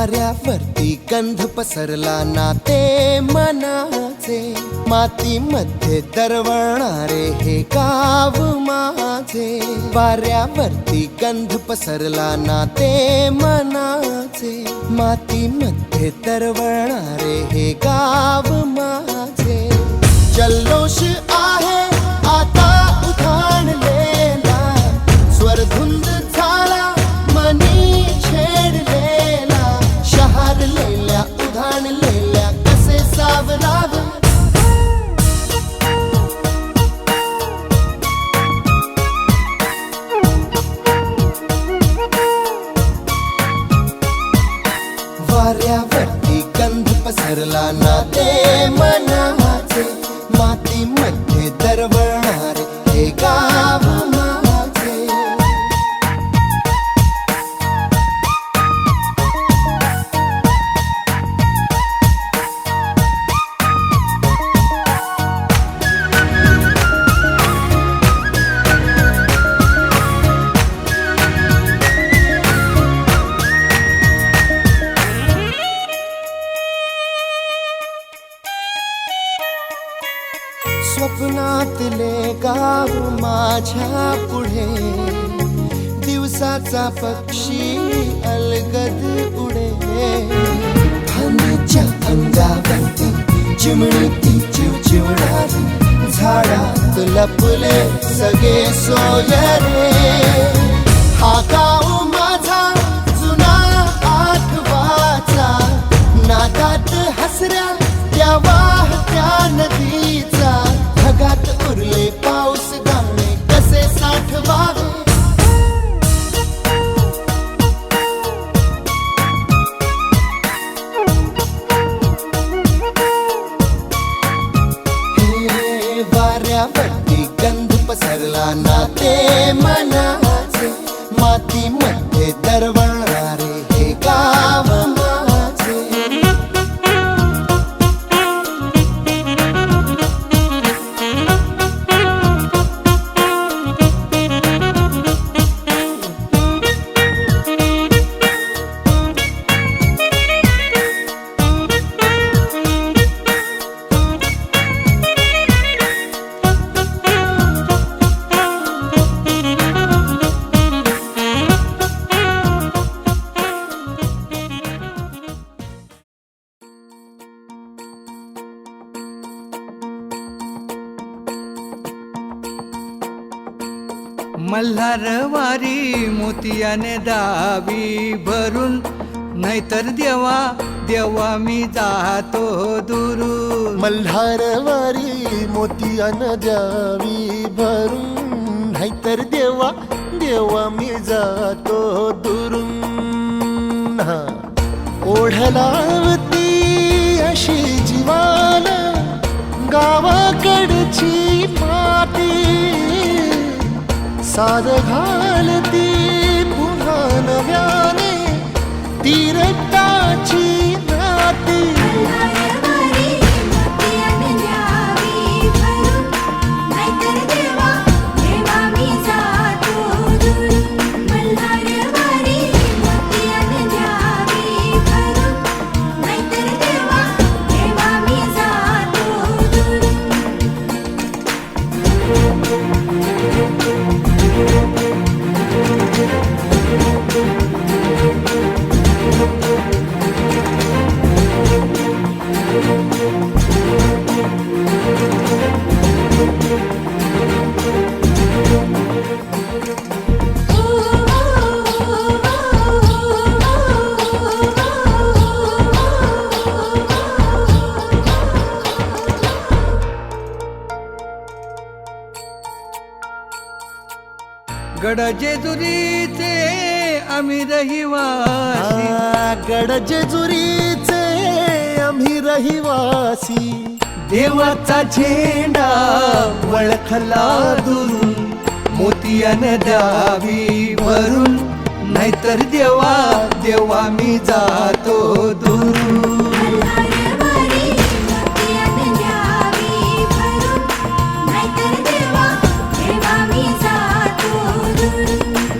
वाऱ्यावरती गंध पसरला नाते मनाचे, मातीमध्ये दरवळणारे हे गाव माझे. वाऱ्यावरती गंध पसरला नाते मनाचे, मातीमध्ये दरवळणारे हे गाव माझे. जल्लोष आहे आता उधाणलेला, स्वरधुंद झाला मनी छेडलेला. शहारलेल्या उधाणलेल्या कसे सावरावे, वाऱ्यावरती गंध पसरला नाते मनाचे, मातीमध्ये दरवळणारे हे गाव माझे. स्वप्नातले गाव माझ्या पुढे, दिवसाचा पक्षी अलगद उडे. फांदीच्या अंगावरती चिमणीती चिवचिवणारी, झाडात लपले सगळे सोयरे. हा गाव माझा जुना आठवाचा, नादात हसऱ्या त्या वाहत्या नदीचा. ढगात उरले पाऊस दाणे कसे साठवावे, हे वाऱ्यावरती गंध पसरला नाते मनाचे, मातीमध्ये दरवळणारे हे गाव माझे. मल्हारवारी मोतियाने दावी भरून, नाहीतर देवा देवा मी जातो दुरून. मल्हारवारी मोतियानं द्यावी भरून, नाहीतर देवा देवा मी जातो दुरून. ओढलावती अशी जीवान गावाकडची माती, साद घालती पुन्हा नव्याने ती रक्ताची नाती. गड जेजुरीचे आम्ही रहिवासी, गड जेजुरीचे आम्ही रहिवासी. देवाचा झेंडा वळखला दुरून, मोतियाने द्यावी भरून, नाहीतर देवा देवा मी जातो दुरून.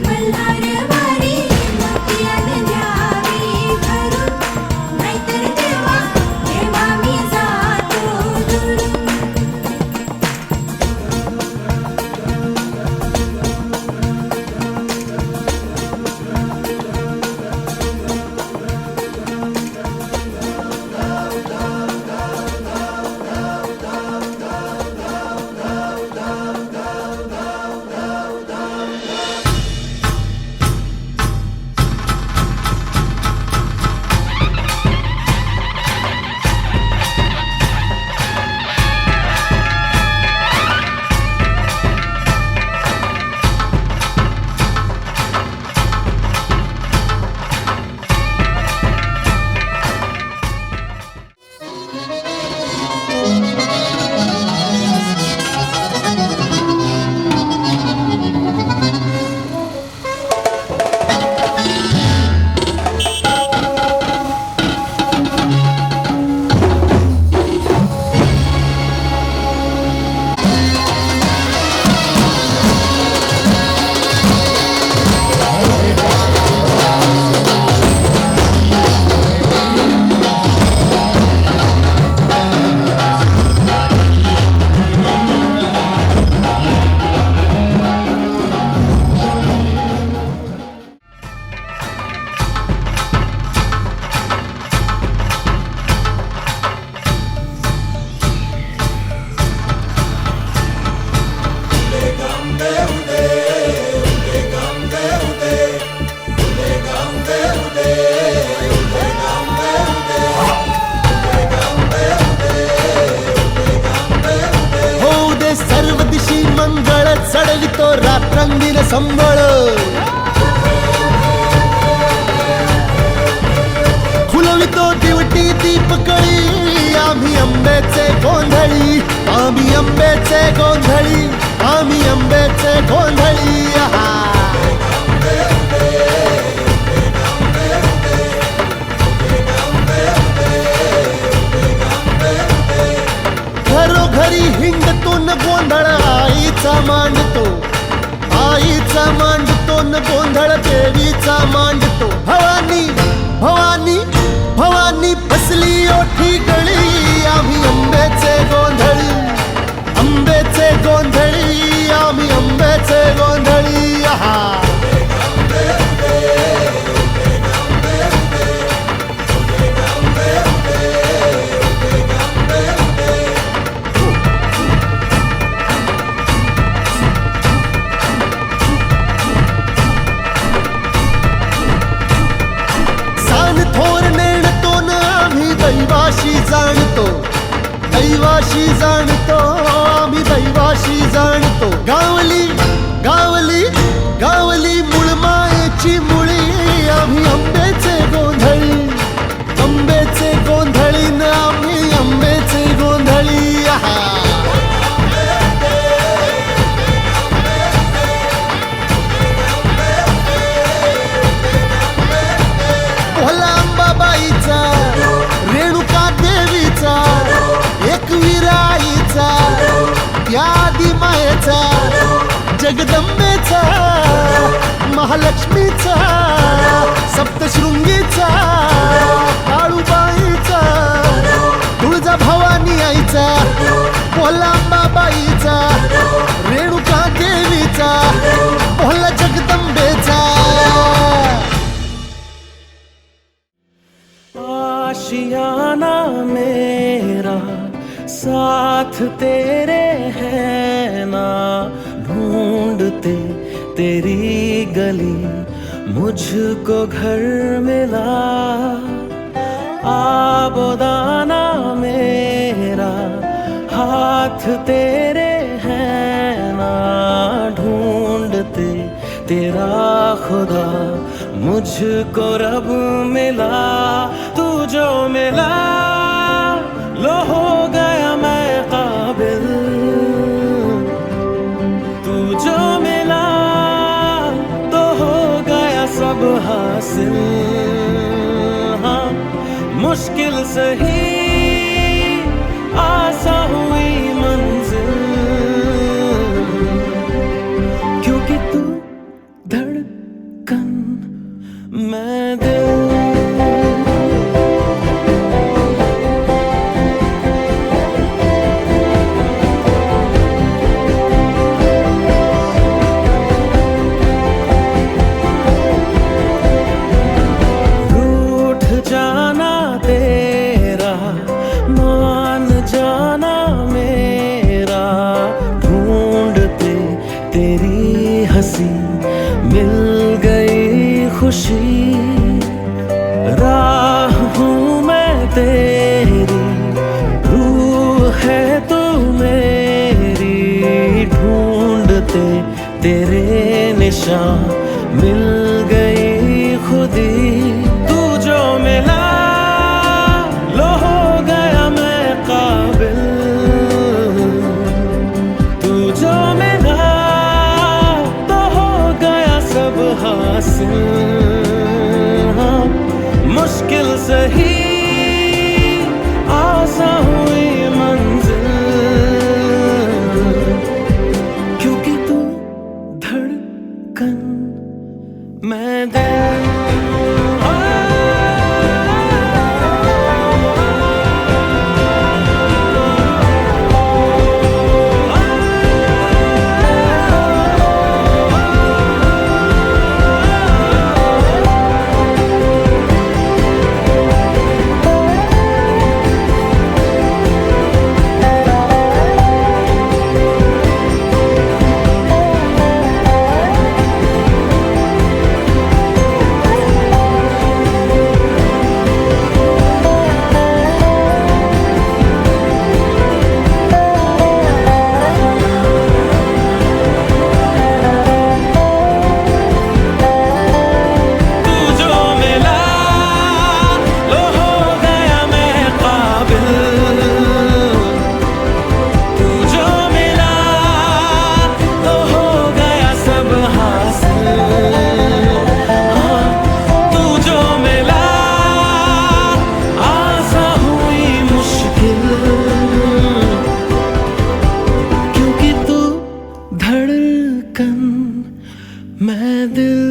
मल्हारवारी मोतियाने द्यावी भरून, चढवितो रात्रंदिन संबळ फुलवितो दिवटी दीपकळी आम्ही आंब्याचे गोंधळी आम्ही आंब्याचे गोंधळी आम्ही आंब्याचे गोंधळी आहा. घरोघरी हिंडतो न गोंधळ आईचा मांडतो आईचा मांडतो न गोंधळ देवीचा मांडतो भवानी भवानी भवानी बसली ओठी गळी आम्ही आंब्याचे गोंधळी आंब्याचे गोंधळी आम्ही आंब्याचे गोंधळी आहा. दैवाशी जाणतो दैवाशी जाणतो आम्ही दैवाशी जाणतो गावली गावली गावली मुळमायेची मुळी आम्ही आंब्याचे गोंधळी आंब्याचे गोंधळी न आम्ही आंब्याचे गोंधळी आहा. भोला अंबाबाईचा रेणुका देवीचा एकविराईचा त्या आदिमायेचा जगदंबेचा महालक्ष्मीचा सप्तशृंगीचा काळूबाईचा तुळजा भवानी आईचा भोलांबाबाईचा रेणुका देवीचा भोला जगदंबेचा. आशियाना मेरा साथ तेरे है ना ढूंढते तेरी गली मुझको घर मिला आबोदाना मेरा हाथ तेरे है ना ढूंढते तेरा खुदा मुझको रब मिला तू जो मिला लो हो गया मैं काबिल तू जो मिला तो हो गया सब हासिल हाँ मुश्किल सही आसा हुई मंजिल क्योंकि तू धड़कन मैं दिल रूठ जाना तेरा मान जाना मेरा ढूंढते तेरी हंसी मिल गई खुशी राह हूँ मैं तेरी रूह है तू मेरी ढूंढते तेरे निशान मिल गई खुदी तू जो मिला लो हो गया मैं काबिल तू जो मिला तो हो गया सब हासिल हाँ मुश्किल सही आसा हुई मंजिल क्योंकि तू धड़कन मैं दिल धड़कन मैं दिल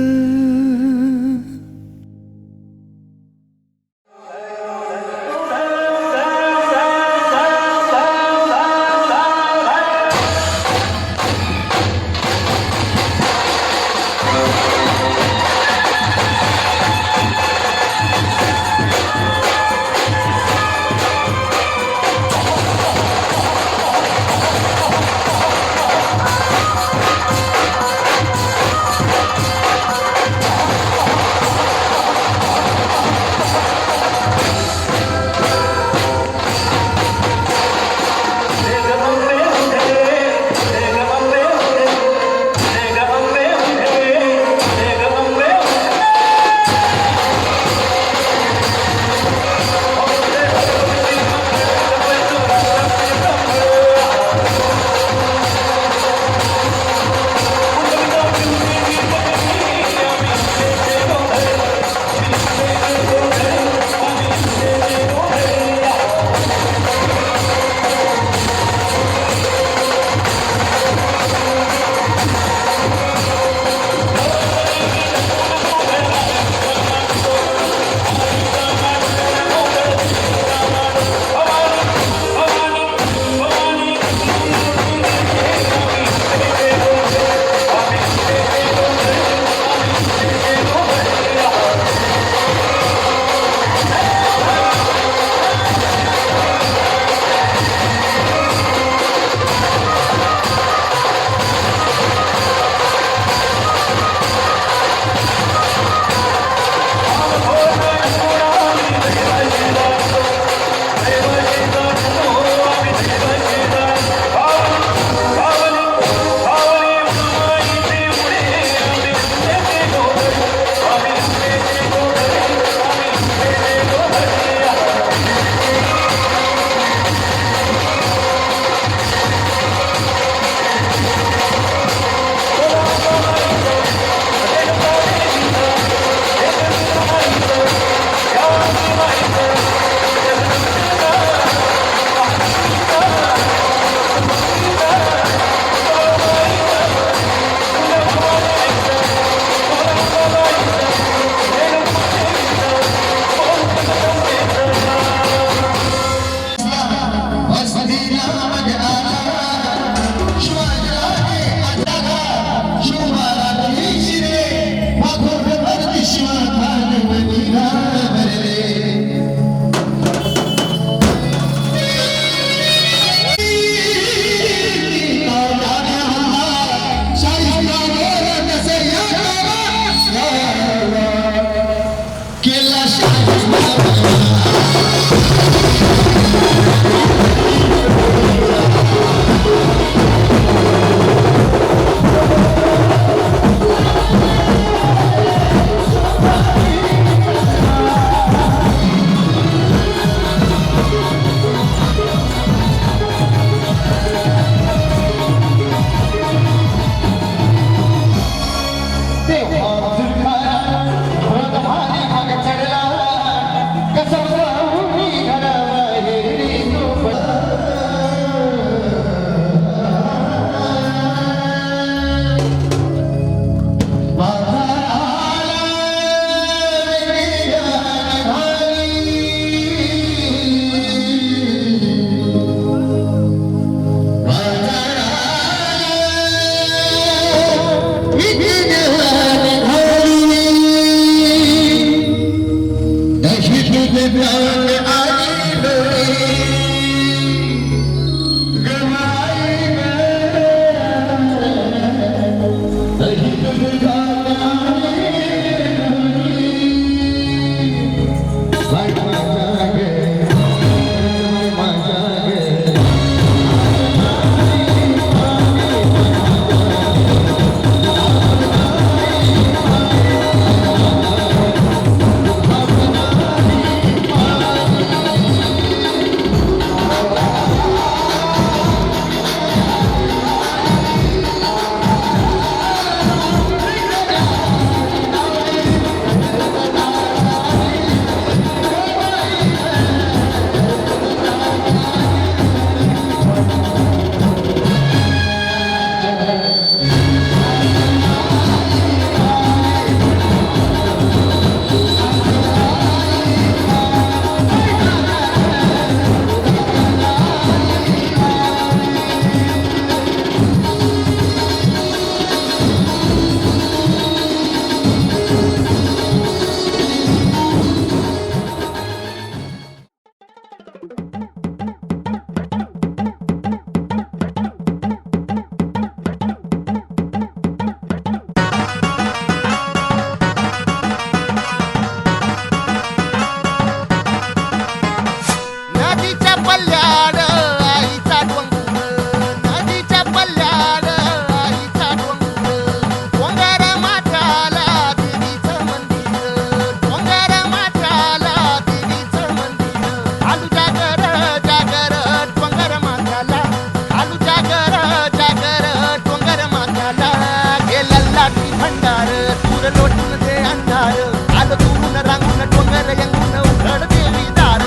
भंडार दूर लोटून दे अंधार आलो दुरून रांगून डोंगर यंगून उघड देवी दार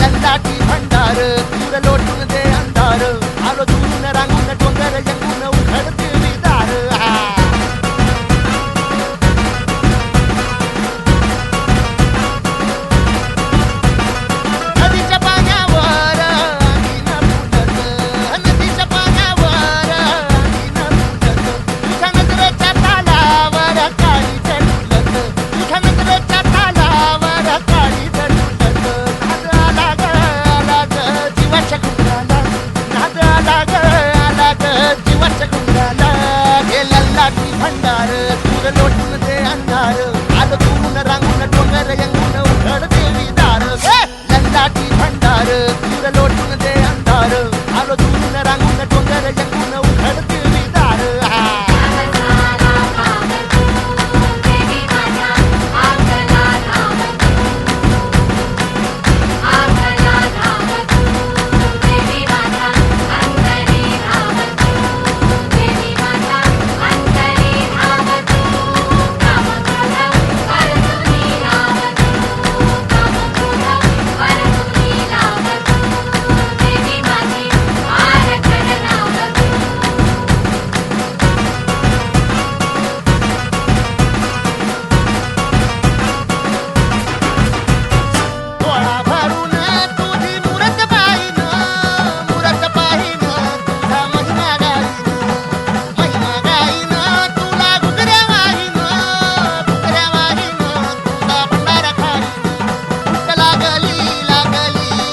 लंडाटी भंडार दूर लोटून दे अंधार आलो दुरून रांगून डोंगर यंगून उघड देवी दार नदीच्या पाण्यावर अंगीन फुटत नदीच्या पाण्यावर अंगीन फुटत तुझ्या नजरेच्या तालावर काळी झडुलत तुझ्या नजरेच्या तालावर काळी झडुलत नाद आला ग जीवाच्या गुंडाला नाद आला ग जीवाच्या गुंडाला हे लल्लाटी भंडार दूर लोटून दे अंधार आलो दुरून रांगून डोंगर यंगून उघड देवी दार लल्लाटी भंडार दूर लोटून दे अंधार आलो दुरून रांगून डोंगर यंगून उघड देवी दार डोळा भरून तुझी मुरत पाहिन तुझा महिमा गाईन तुला घुगऱ्या वाहीन तुझा भंडारा खाईन भूक लागली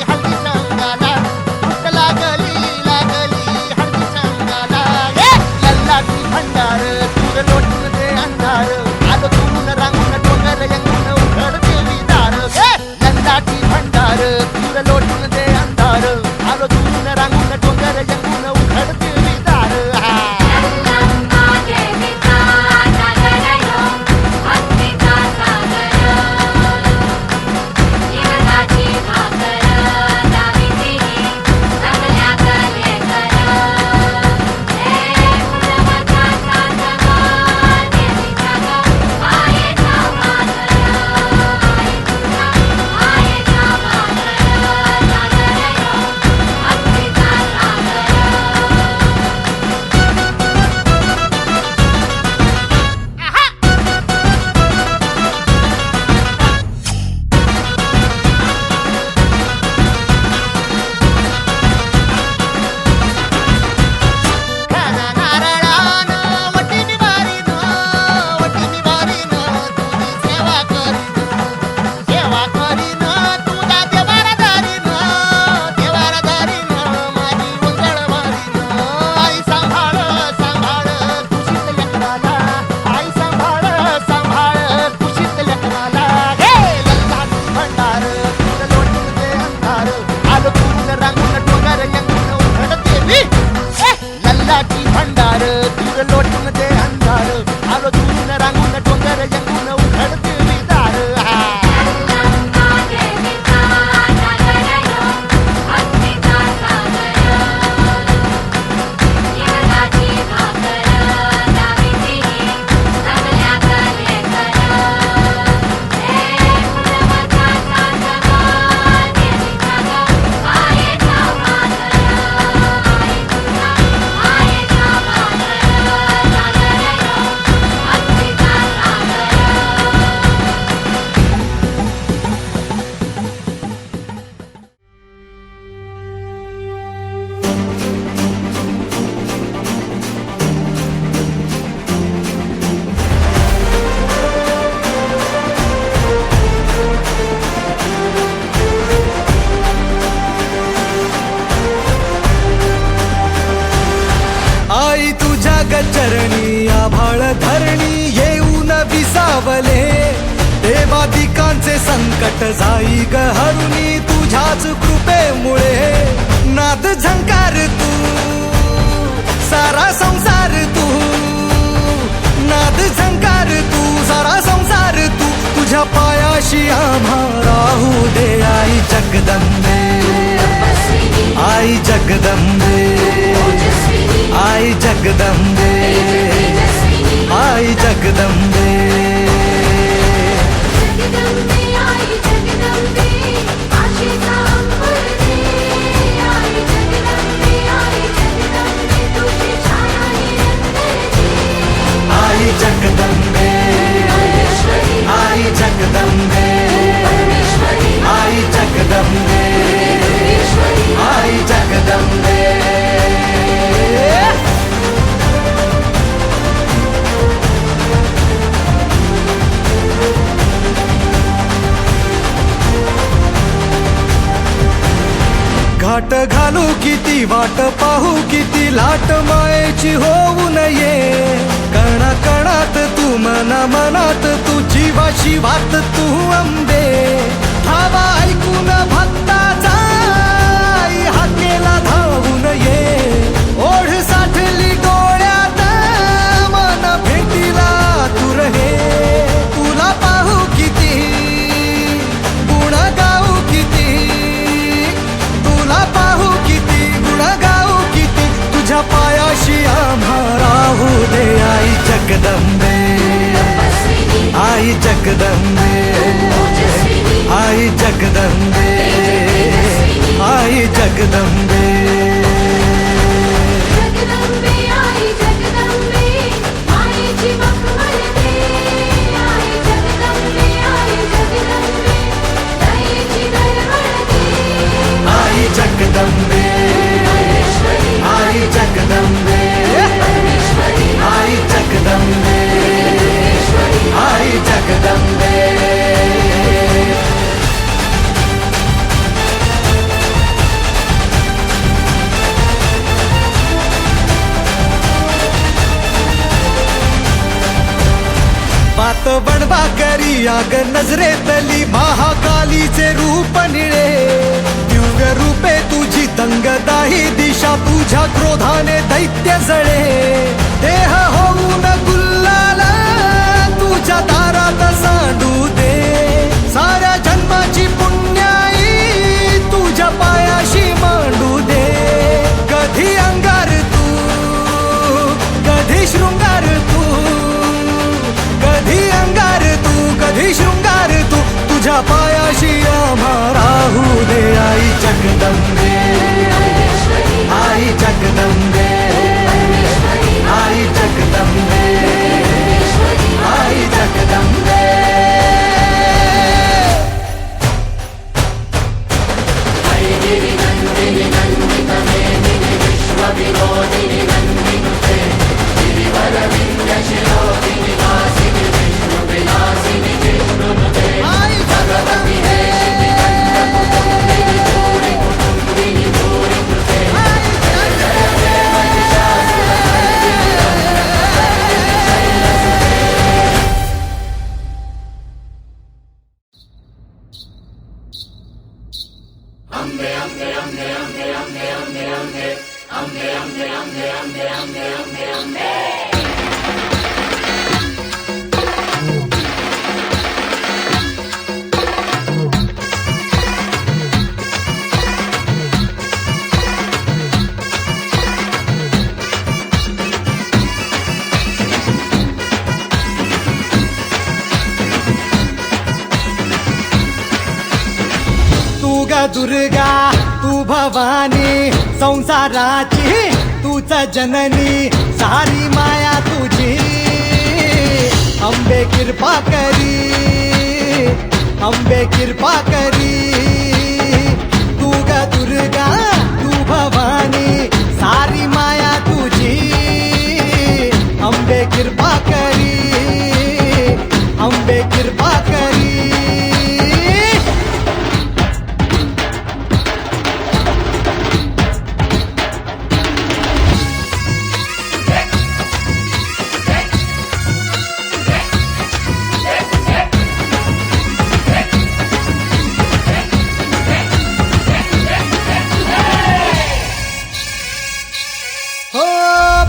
हळदी संगाला भूक लागली हळदी संगाला लल्लाटी भंडार दूर लोटून दे अंधार आलो दुरून रांगून डोंगर यंगून उघड देवी दार लल्लाटी भंडार दूर लोटून दे अंधार आलो दुरून रांगून डोंगर यंगून उघड देवी दार खाना नारळानं वटीनी वारीन तुझी सेवा करीन तुझा देवारा धरीन माझी उंजळ भरीन आई सांभाळ खुशीत लेकराला आई सांभाळ खुशीत लेकराला लल्लाटी भंडार दूर लोटून दे अंधार आलो दुरून रांगून डोंगर यंगून उघड देवी लल्लाटी भंडार दूर लोटून दे अंधार आलो दुरून रांगून डोंगर यंगून उघड देवी दार आई तुझ्या गचरणी आभाळ धरणी येऊन विसावले देवादिकांचे संकट जाई ग हरुणी तुझ्याच कृपेमुळे नाद झंकार तू सारा संसार तू नाद झंकार तू सारा संसार तू तुझ्या पायाशी आम्हा राहू दे आई जगदंबे आई जगदंबे आई जगदंबे आई जगदंबे वाट घालू किती वाट पाहू किती लाट मायेची होऊ नये कणा कणात तू मना मनात तू जीवा शिवात तू अंबे धावा ऐकून भक्ताचा आई हाकेला धावून ये ओढ साठली डोळ्यात मन भेटीला तू रहे तुला पाहू किती गुण गाऊ किती तुला पाहू किती गुण गाऊ किती तुझ्या पायाशी आम्हा राहू दे आई जगदंबे आई जगदंबे आई जगदंबे आई जगदंबे जगदंबे आई जगदंबे मायेची मखमलते आई जगदंबे दयेची दरवळते आई जगदंबे आई जगदंबे आई जगदंबे आई जगदंबे बात बनवा करी आग नजरेतली महाकालीचे रूप निळे दिव्य रूपे तुझी दंगदाही दिशा तुझ्या क्रोधाने दैत्य जळे देह होऊन गुल्लाल तुझ्या दारात सांडू दे साऱ्या जन्माची पुण्याई तुझ्या पायाशी मांडू दे कधी अंगार तू कधी शृंगार तू कधी अंगार तू कधी शृंगार तू तुझ्या पायाशी आम्हा राहू दे आई जगदंबे आई जगदंबे आई जगदंबे आई जगदंबे आई जगदंबे दुर्गा तू भवानी संसाराची तूच जननी सारी माया तुझी अंबे कृपा करी अंबे कृपा करी तू ग दुर्गा तू भवानी सारी माया तुझी अंबे कृपा करी अंबे कृपा करी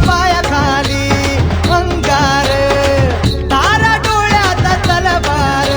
पायाखाली अंगार तारा डोळ्यात तलवार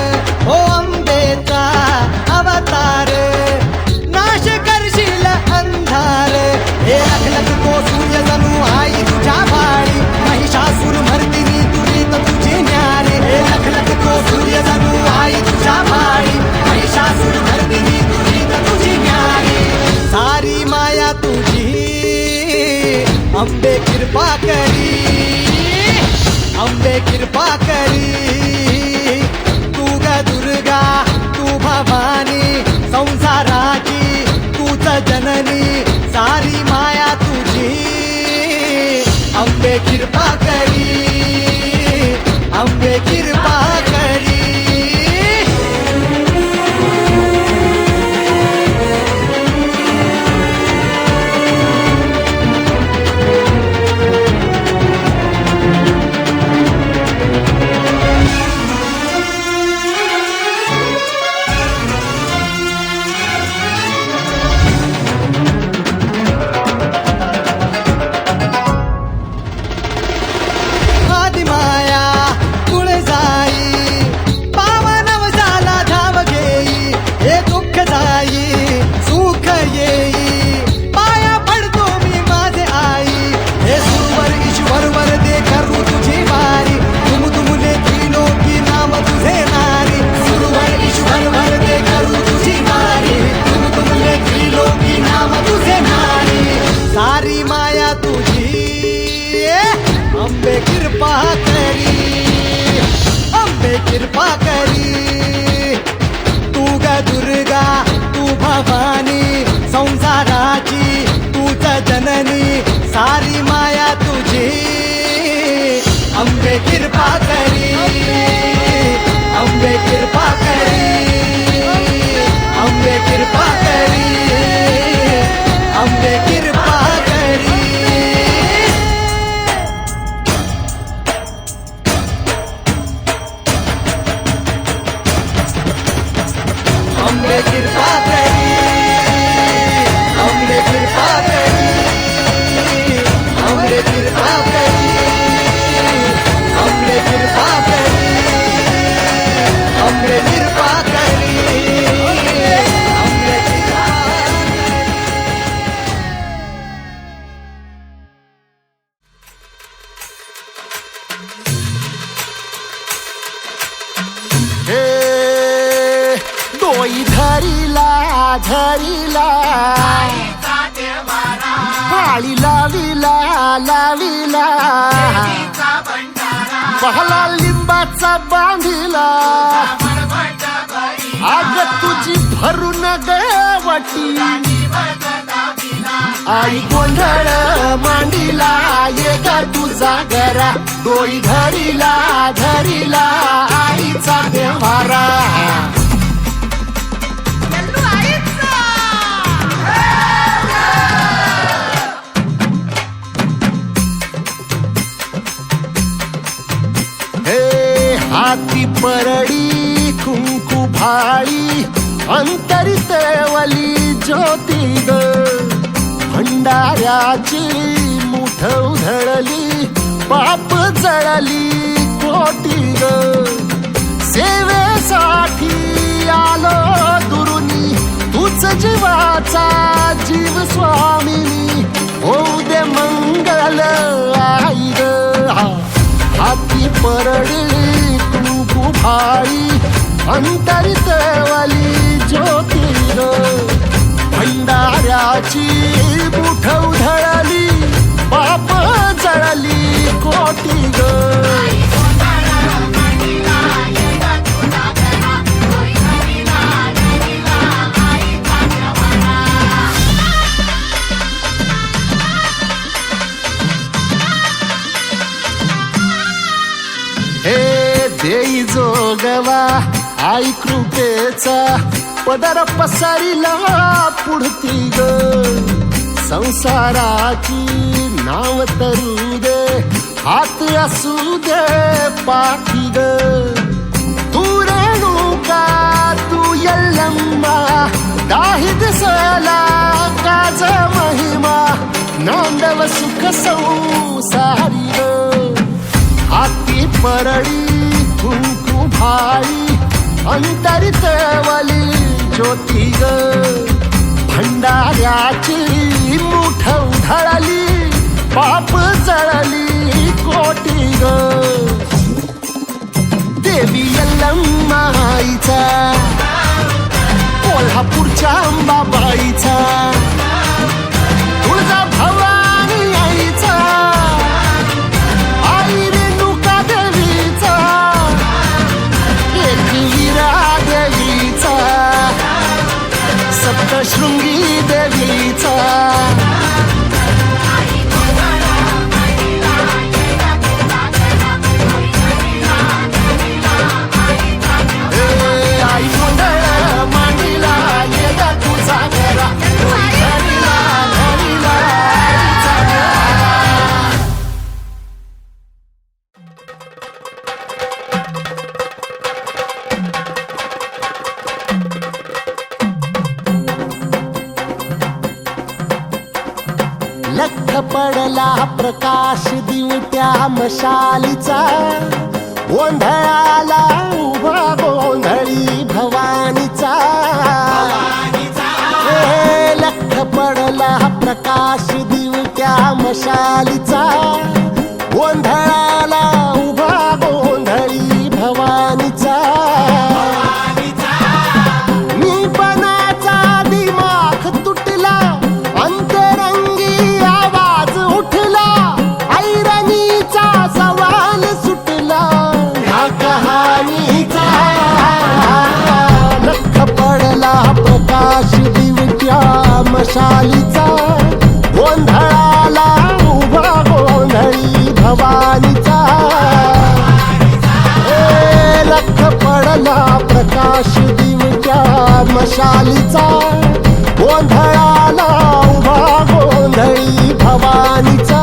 कृपा करी अंबे कृपा करी तू ग दुर्गा तू भवानी संसाराची तूच जननी सारी माया तुझी अंबे कृपा करी अंबे कृपा करी अंबे कृपा करी अंबे कृपा करी अंबे कृपा करी अंबे कृपा करी अंबे कृपा करी अंबे कृपा करी अंबे कृपा करी अंबे कृपा हे डोई धरीला धरीला पाळी लाविला लाविला पहला लिंबाचा बांधिला आग तुझी भरून गवटी आई गोंधळ मांडीला ये ग तुझा घरा डोई धरीला धरीला आईचा देवारा हे हाती परडी कुंकू भाळी अंतरितवली ज्योती ग भंडाऱ्याची मुठ उधळली पाप जळली कोटी ग सेवेसाठी आलो दुरुनी तूच जीवाचा जीव स्वामिनी होऊ दे मंगल आई ग हाती परडी कुंकू भाळी अंतरितवली ज्योती ग भंडाऱ्याची मुठ उधळली पाप जळली कोटी ग हे देई जोगवा आई कृपेचा पदर पसरिला पुढती ग संसाराची नाव तरू दे हात असू दे पाठी ग तू रेणुका तू यल्लम्मा दाही दिसला काज महिमा नांदव सुख संसारी ग हाती परडी कुंकू भाळी अंतरितवली ज्योती ग भंडाऱ्याची मुठ उधळली पाप जळली कोटी ग देवी यल्लम्मा आईचा कोल्हापूरच्या अंबाबाईचा तुळजा भवानी आईचा आई रेणुका देवीचा एकवीरा देवीचा सप्तशृंगी देवीचा आई गोंधळ मांडीला ये ग तुझा घरा धरीला धरीला आईचा घरा लख पडला प्रकाश दिवट्या मशालीचा गोंधळाला उभा गोंधळी भवानीचा हे लख पडला प्रकाश दिवट्या मशालीचा गोंधळाला उभा गोंधळी भवानीचा मी पणाचा दिमाग तुटला अंतरंगी आवाज उठला ऐरणीचा सवाल मशालीचा गोंधळाला उभा गोंधळी भवानीचा लख पडला प्रकाश दिवट्या मशालीचा गोंधळाला उभा गोंधळी भवानीचा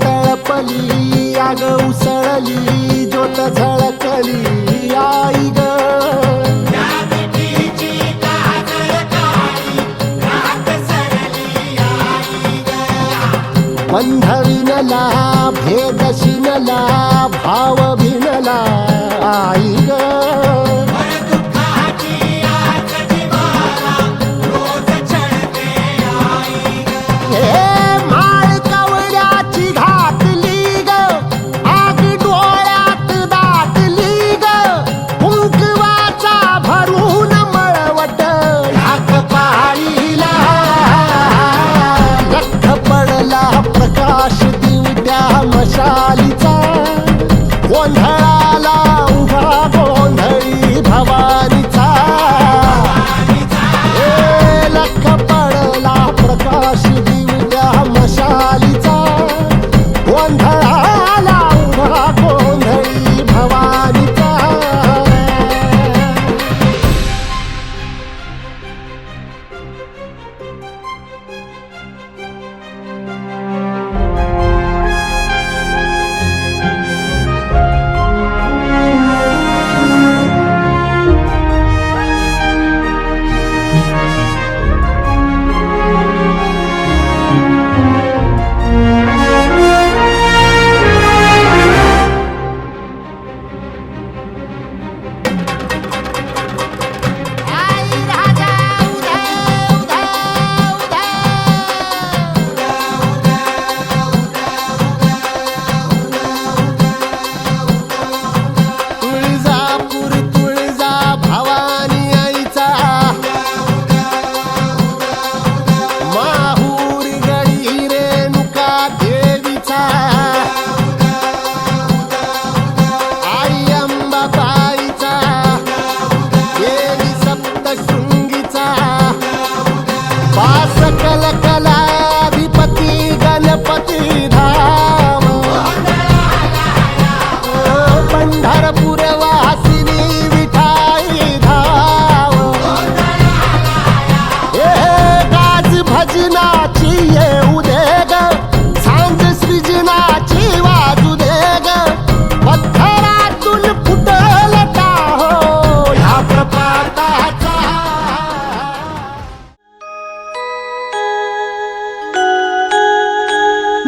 तळपली आग उसळली ज्योत झळकली आई ग बंध विनला भेद शिनला भाव भिनला आई ग प्रकाश दिवट्या मशालीचा गोंधळाला उभा गोंधळी भवानीचा लख पडला प्रकाश दिवट्या मशालीचा गोंधळाला उभा गोंधळी भवानीचा कलाधिपती गणपती धाम पंढरपूर वासिनी विठाई धाम गाज भजनाची येऊ दे ग सांज सृजनाची वाजू दे ग पत्थरातून फुटल का हो ह्या प्रपाताचा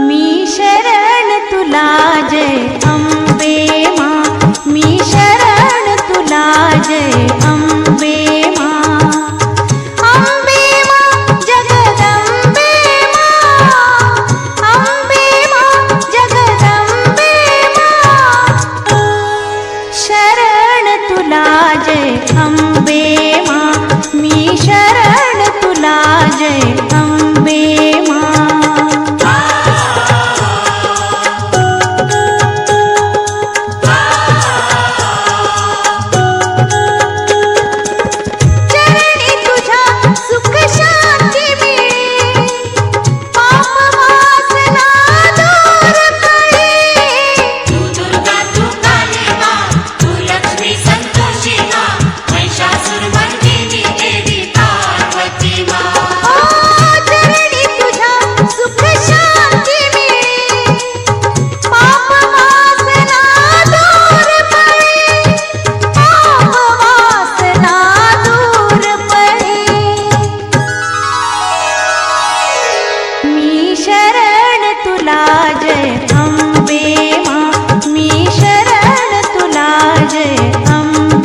मी शरण तुला जय अंबे मां मी शरण तुला जय अंबे मां अंबे मां जगदंबे मां अंबे मां जगदंबे मां शरण तुला जय अंबे मां मी शरण तुला जय अंबे मां जय अंबे मां मी शरण तुला जय अंबे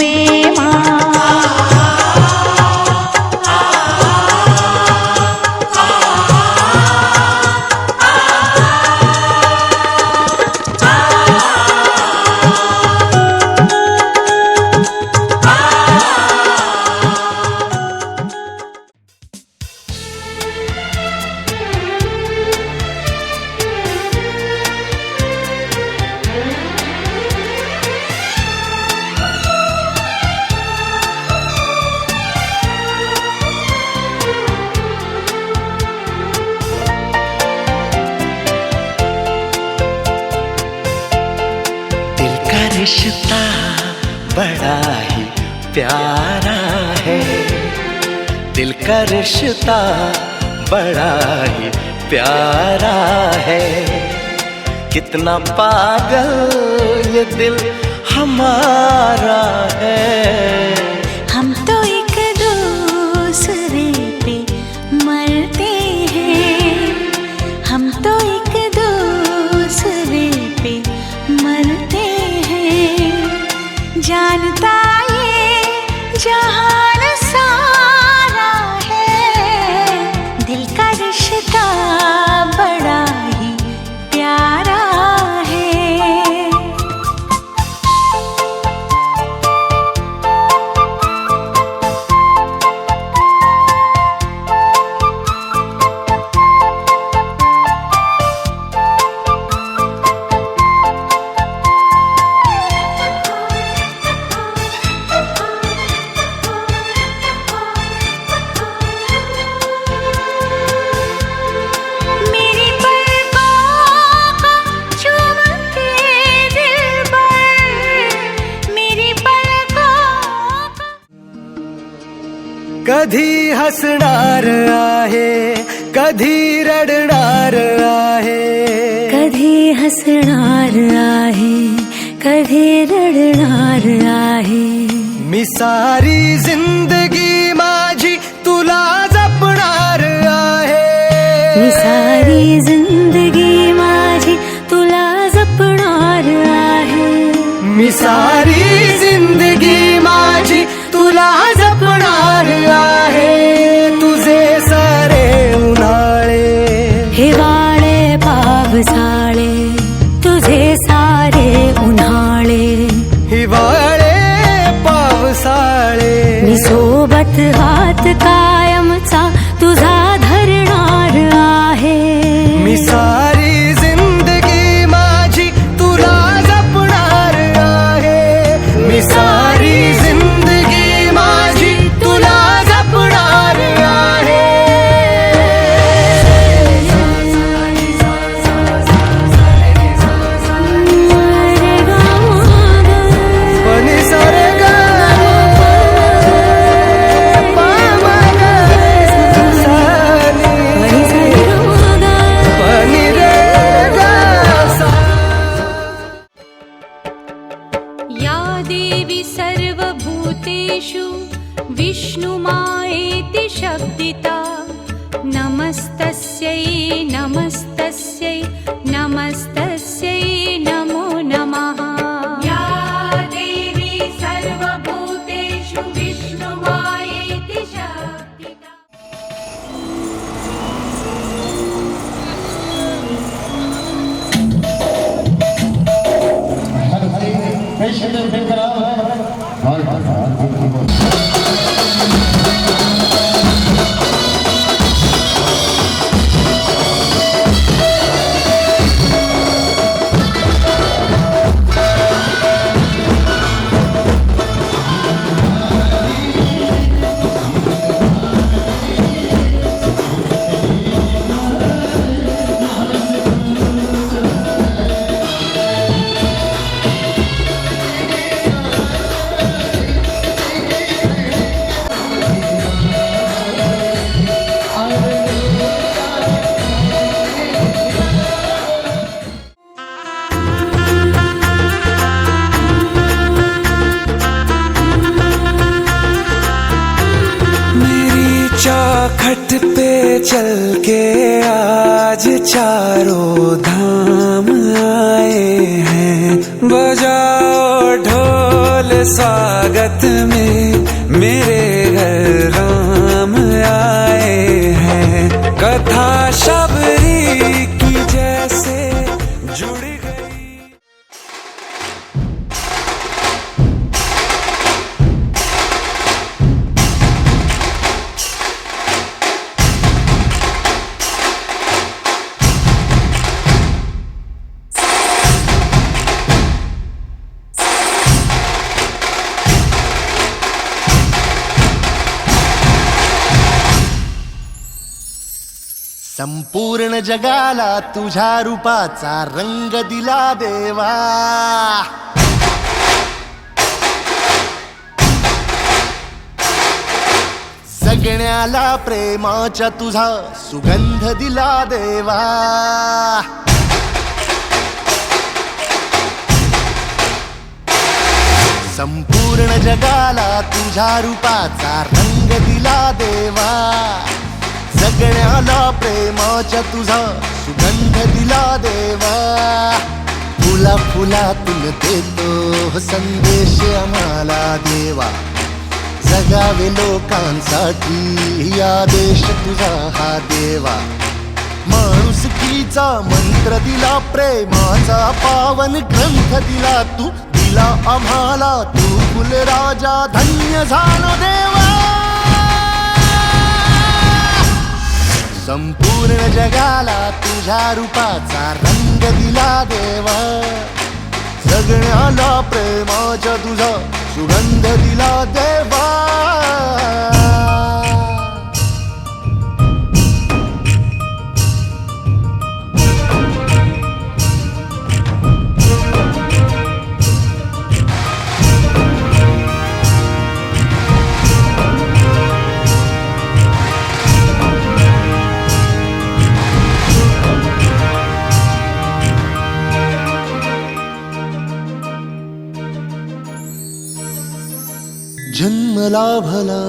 प्यारा है, दिल का रिश्ता बड़ा ही प्यारा है। कितना पागल ये दिल हमारा है। हम तो एक दूसरे पे मरते हैं, हम तो एक दूसरे पे मरते हैं। जानता ये जहान सारा है, दिल का रिश्ता बड़ा ही प्यारा है। मेरी पलकों को चूम के दिलबर, मेरी पलकों को। कधी हसणार आहे, कधी रडणार आहे, कधी हसणार आहे, कधी रडणार आहे। मी सारी जिंदगी माझी तुला जपणार आहे। मी सारी जिंदगी माझी तुला जपणार आहे। मी सारी जिंदगी माझी तुला जपणार आहे। तुझे सारे उन्हाळे, हिवाळे पावसाळे, तुझे सारे उन्हाळे, हिवाळे पावसाळे। मी सोबत हात कायमचा तुझा धरणार आहे। मी सारी जिंदगी माझी तुला जपणार आहे। मी सारी जिंदगी माझी तुला जपणार आहे। पनी सारे गा पा गा सानी पनी रे गा सा। या देवी सर्वभूतेषु विष्णुमायेति शब्दिता। नमस्तस्यै नमस्तस्यै नमस्तस्यै नमो नमः। या देवी सर्वभूतेषु विष्णुमायेति शब्दिता। चौखट पे चल के आज चारों धाम आए हैं। बजाओ ढोल स्वागत में, मेरे घर राम आए हैं। कथा शबरी की जैसे जुड़ गई। संपूर्ण जगाला तुझ्या रूपाचा रंग दिला देवा। जगण्याला प्रेमाच्या तुझा सुगंध दिला देवा. संपूर्ण जगाला तुझ्या रूपाचा रंग दिला देवा. जगण्याला प्रेमाच्या तुझा सुगंध दिला देवा. फुला फुलातून देतो संदेश आम्हाला देवा. जगावे लोकांसाठी आदेश तुझा हा देवा. माणुसकीचा मंत्र दिला, प्रेमाचा पावन ग्रंथ दिला तू. दिला आम्हाला तू फुलराजा, धन्य झालो देवा. संपूर्ण जगाला तुझ्या रूपाचा रंग दिला देवा. जगण्याला प्रेमाच्या तुझा सुगंध दिला देवा. जन्मला भला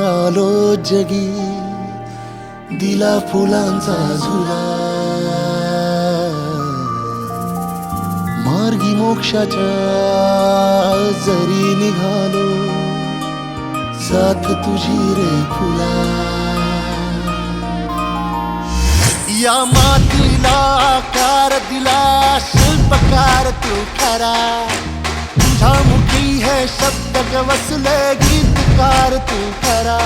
आलो जगी, दिला फुलांचा झुला. मार्गी मोक्षाच्या जरी निघालो, साथ तुझी रे फुला. या मातीला आकार दिला, शिल्पकार तू खरा. तुझ्या मुखी है शब्द वसले, गीतकार तू खरा.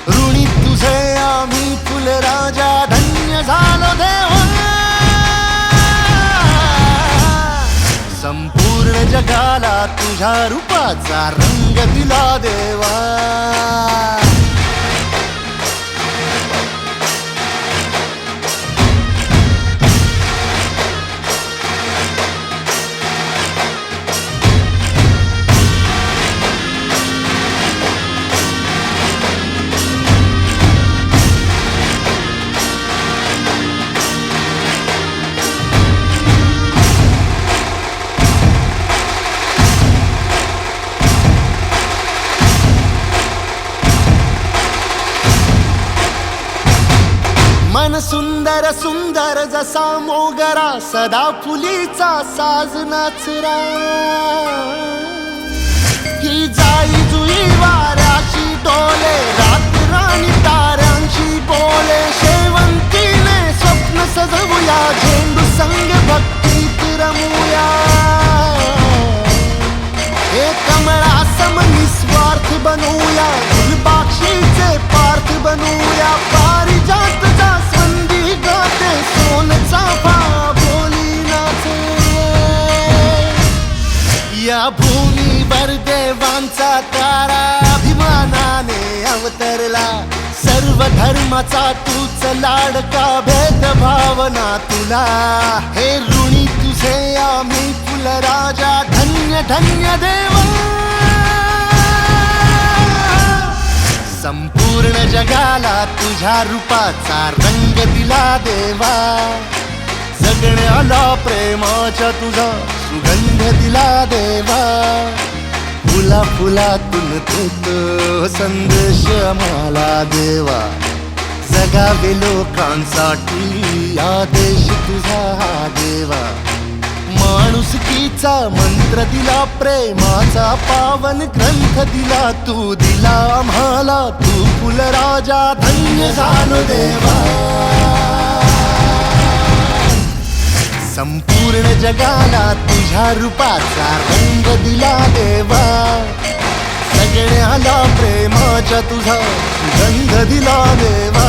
ऋणी तुझे आम्ही फुलराजा, धन्य झालो देवा. संपूर्ण जगाला तुझ्या रूपाचा रंग दिला देवा. मन सुंदर सुंदर जसा मोगरा, सदा फुलीचा साज नाचरा. ही जाई जुई वाऱ्याशी डोले, रात राणी ताऱ्यांशी बोले. शेवंतीने स्वप्न सजवूया, झेंडू संग भक्तीत रमूया. हे कमळा सम निस्वार्थ बनूया, फुलपाक्षीचे पार्थ बनूया. पारिजातचा संधी गाते, सोन चाफा बोली नाचे. या भूमीवर देवांचा तारा अभिमानाने अवतरला. सर्व धर्माचा तूच लाडका, भेदभावना तुला. हे ऋणी तुझे आम्ही फुलराजा, धन्य धन्य देवा. संपूर्ण जगाला तुझ्या रूपाचा रंग दिला देवा. जगण्याला प्रेमाच्या तुझा सुगंध दिला देवा. फुला फुलातून देतो संदेश आम्हाला देवा. जगावे लोकांसाठी आदेश तुझा हा देवा. माणुसकीचा मंत्र दिला, प्रेमाचा पावन ग्रंथ दिला तू. दिला आम्हाला तू फुलराजा, धन्य झालो देवा. संपूर्ण जगाला तुझ्या रूपाचा रंग दिला देवा. सगळ्याला प्रेमाच्या तुझा सुगंध दिला देवा.